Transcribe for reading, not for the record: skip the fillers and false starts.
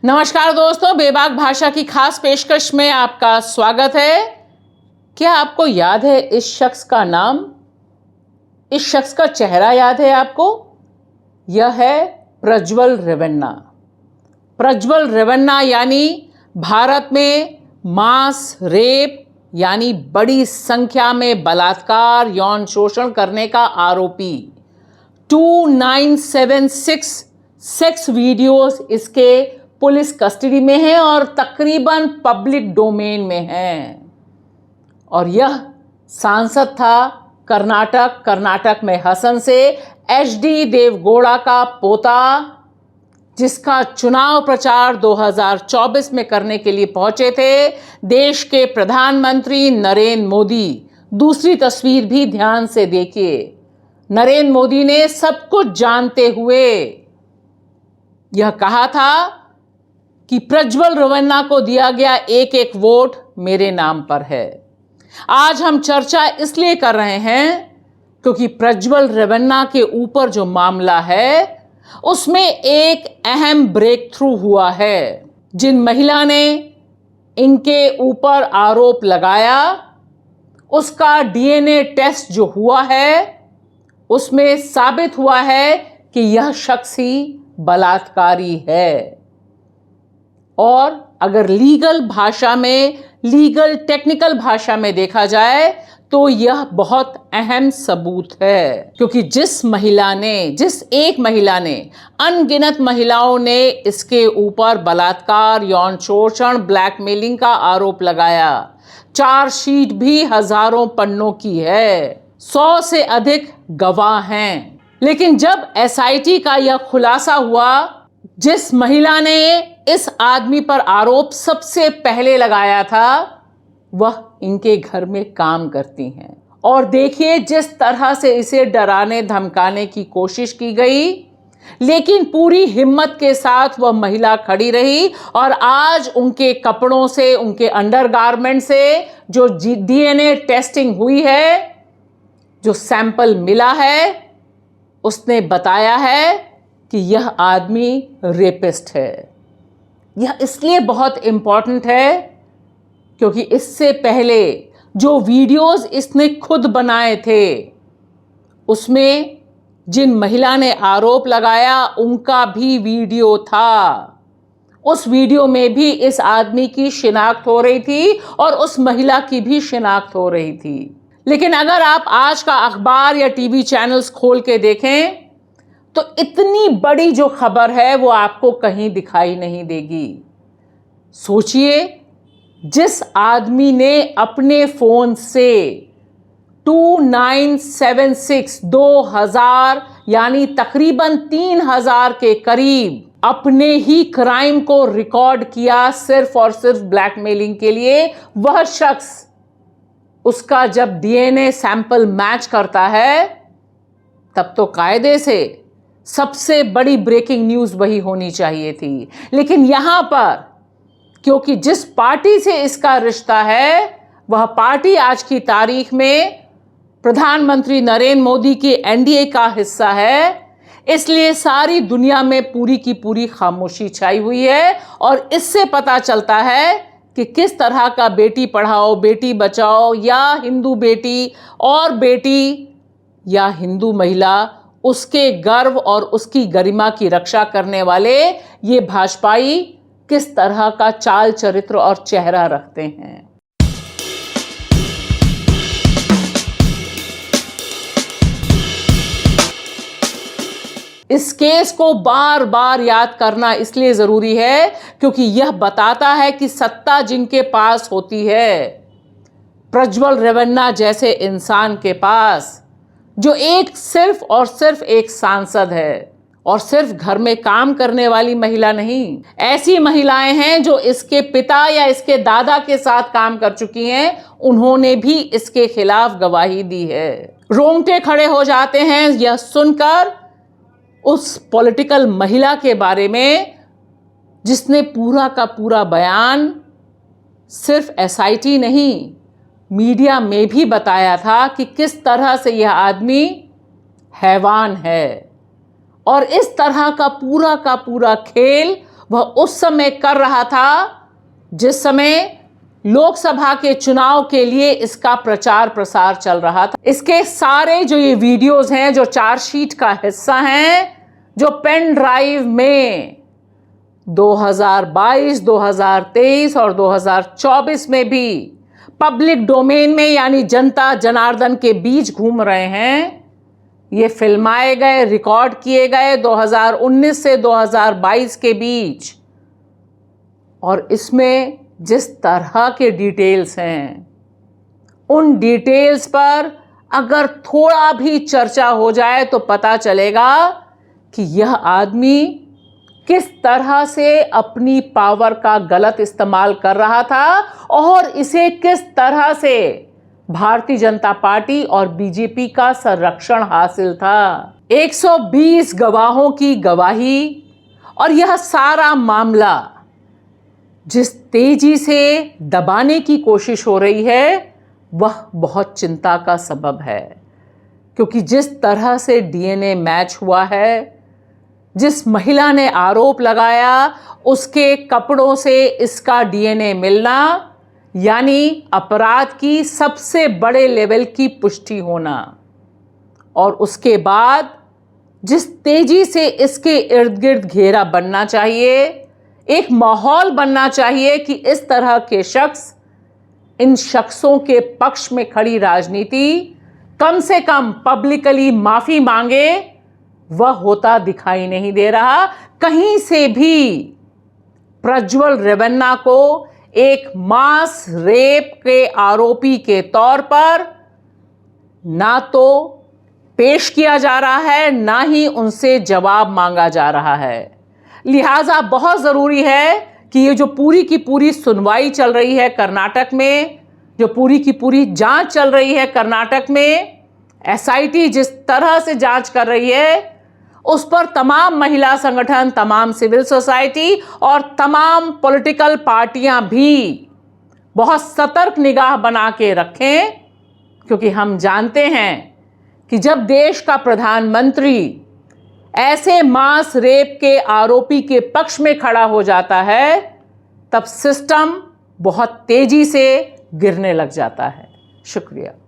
नमस्कार दोस्तों, बेबाक भाषा की खास पेशकश में आपका स्वागत है। क्या आपको याद है इस शख्स का नाम, इस शख्स का चेहरा याद है आपको? यह है प्रज्वल रेवन्ना। प्रज्वल रेवन्ना यानी भारत में मास रेप यानी बड़ी संख्या में बलात्कार यौन शोषण करने का आरोपी। 2976 सेक्स वीडियोस इसके पुलिस कस्टडी में हैं और तकरीबन पब्लिक डोमेन में हैं। और यह सांसद था कर्नाटक में हसन से, एचडी देवगौड़ा का पोता, जिसका चुनाव प्रचार 2024 में करने के लिए पहुंचे थे देश के प्रधानमंत्री नरेंद्र मोदी। दूसरी तस्वीर भी ध्यान से देखिए। नरेंद्र मोदी ने सब कुछ जानते हुए यह कहा था कि प्रज्वल रेवन्ना को दिया गया एक एक वोट मेरे नाम पर है। आज हम चर्चा इसलिए कर रहे हैं क्योंकि प्रज्वल रेवन्ना के ऊपर जो मामला है उसमें एक अहम ब्रेक थ्रू हुआ है। जिन महिला ने इनके ऊपर आरोप लगाया उसका डीएनए टेस्ट जो हुआ है उसमें साबित हुआ है कि यह शख्स ही बलात्कारी है। और अगर लीगल टेक्निकल भाषा में देखा जाए तो यह बहुत अहम सबूत है, क्योंकि जिस एक महिला ने अनगिनत महिलाओं ने इसके ऊपर बलात्कार यौन शोषण ब्लैकमेलिंग का आरोप लगाया। चार्जशीट भी हजारों पन्नों की है, 100 से अधिक गवाह हैं। लेकिन जब एसआईटी का यह खुलासा हुआ, जिस महिला ने इस आदमी पर आरोप सबसे पहले लगाया था वह इनके घर में काम करती हैं। और देखिए जिस तरह से इसे डराने धमकाने की कोशिश की गई, लेकिन पूरी हिम्मत के साथ वह महिला खड़ी रही। और आज उनके कपड़ों से, उनके अंडरगारमेंट से जो डीएनए टेस्टिंग हुई है, जो सैंपल मिला है, उसने बताया है कि यह आदमी रेपिस्ट है। यह इसलिए बहुत इंपॉर्टेंट है क्योंकि इससे पहले जो वीडियोस इसने खुद बनाए थे उसमें जिन महिला ने आरोप लगाया उनका भी वीडियो था। उस वीडियो में भी इस आदमी की शिनाख्त हो रही थी और उस महिला की भी शिनाख्त हो रही थी। लेकिन अगर आप आज का अखबार या टीवी चैनल्स खोल के देखें तो इतनी बड़ी जो खबर है वो आपको कहीं दिखाई नहीं देगी। सोचिए, जिस आदमी ने अपने फोन से 2000 यानी तकरीबन 3000 के करीब अपने ही क्राइम को रिकॉर्ड किया सिर्फ और सिर्फ ब्लैकमेलिंग के लिए, वह शख्स, उसका जब डीएनए सैंपल मैच करता है तब तो कायदे से सबसे बड़ी ब्रेकिंग न्यूज़ वही होनी चाहिए थी। लेकिन यहां पर क्योंकि जिस पार्टी से इसका रिश्ता है वह पार्टी आज की तारीख में प्रधानमंत्री नरेंद्र मोदी की एनडीए का हिस्सा है, इसलिए सारी दुनिया में पूरी की पूरी खामोशी छाई हुई है। और इससे पता चलता है कि किस तरह का बेटी पढ़ाओ बेटी बचाओ या हिंदू बेटी और बेटी या हिंदू महिला, उसके गर्व और उसकी गरिमा की रक्षा करने वाले ये भाजपाई किस तरह का चाल चरित्र और चेहरा रखते हैं। इस केस को बार बार याद करना इसलिए जरूरी है क्योंकि यह बताता है कि सत्ता जिनके पास होती है, प्रज्वल रेवन्ना जैसे इंसान के पास, जो सिर्फ और सिर्फ एक सांसद है और सिर्फ घर में काम करने वाली महिला नहीं, ऐसी महिलाएं हैं जो इसके पिता या इसके दादा के साथ काम कर चुकी हैं, उन्होंने भी इसके खिलाफ गवाही दी है। रोंगटे खड़े हो जाते हैं यह सुनकर उस पॉलिटिकल महिला के बारे में जिसने पूरा का पूरा बयान सिर्फ एसआईटी नहीं, मीडिया में भी बताया था कि किस तरह से यह आदमी हैवान है। और इस तरह का पूरा खेल वह उस समय कर रहा था जिस समय लोकसभा के चुनाव के लिए इसका प्रचार प्रसार चल रहा था। इसके सारे जो ये वीडियोस हैं, जो चार्जशीट का हिस्सा हैं, जो पेन ड्राइव में 2022, 2023 और 2024 में भी पब्लिक डोमेन में यानी जनता जनार्दन के बीच घूम रहे हैं, ये फिल्माए गए, रिकॉर्ड किए गए 2019 से 2022 के बीच। और इसमें जिस तरह के डिटेल्स हैं, उन डिटेल्स पर अगर थोड़ा भी चर्चा हो जाए तो पता चलेगा कि यह आदमी किस तरह से अपनी पावर का गलत इस्तेमाल कर रहा था और इसे किस तरह से भारतीय जनता पार्टी और बीजेपी का संरक्षण हासिल था। 120 गवाहों की गवाही और यह सारा मामला जिस तेजी से दबाने की कोशिश हो रही है, वह बहुत चिंता का सबब है। क्योंकि जिस तरह से डीएनए मैच हुआ है, जिस महिला ने आरोप लगाया उसके कपड़ों से इसका डीएनए मिलना, यानी अपराध की सबसे बड़े लेवल की पुष्टि होना। और उसके बाद जिस तेजी से इसके इर्द गिर्द घेरा बनना चाहिए, एक माहौल बनना चाहिए कि इस तरह के शख्स, इन शख्सों के पक्ष में खड़ी राजनीति कम से कम पब्लिकली माफी मांगे, वह होता दिखाई नहीं दे रहा। कहीं से भी प्रज्वल रेवन्ना को एक मास रेप के आरोपी के तौर पर ना तो पेश किया जा रहा है, ना ही उनसे जवाब मांगा जा रहा है। लिहाजा बहुत ज़रूरी है कि ये जो पूरी की पूरी सुनवाई चल रही है कर्नाटक में, जो पूरी की पूरी जांच चल रही है कर्नाटक में, एसआईटी जिस तरह से जांच कर रही है, उस पर तमाम महिला संगठन, तमाम सिविल सोसाइटी और तमाम पॉलिटिकल पार्टियां भी बहुत सतर्क निगाह बना के रखें। क्योंकि हम जानते हैं कि जब देश का प्रधानमंत्री ऐसे मास रेप के आरोपी के पक्ष में खड़ा हो जाता है, तब सिस्टम बहुत तेजी से गिरने लग जाता है। शुक्रिया।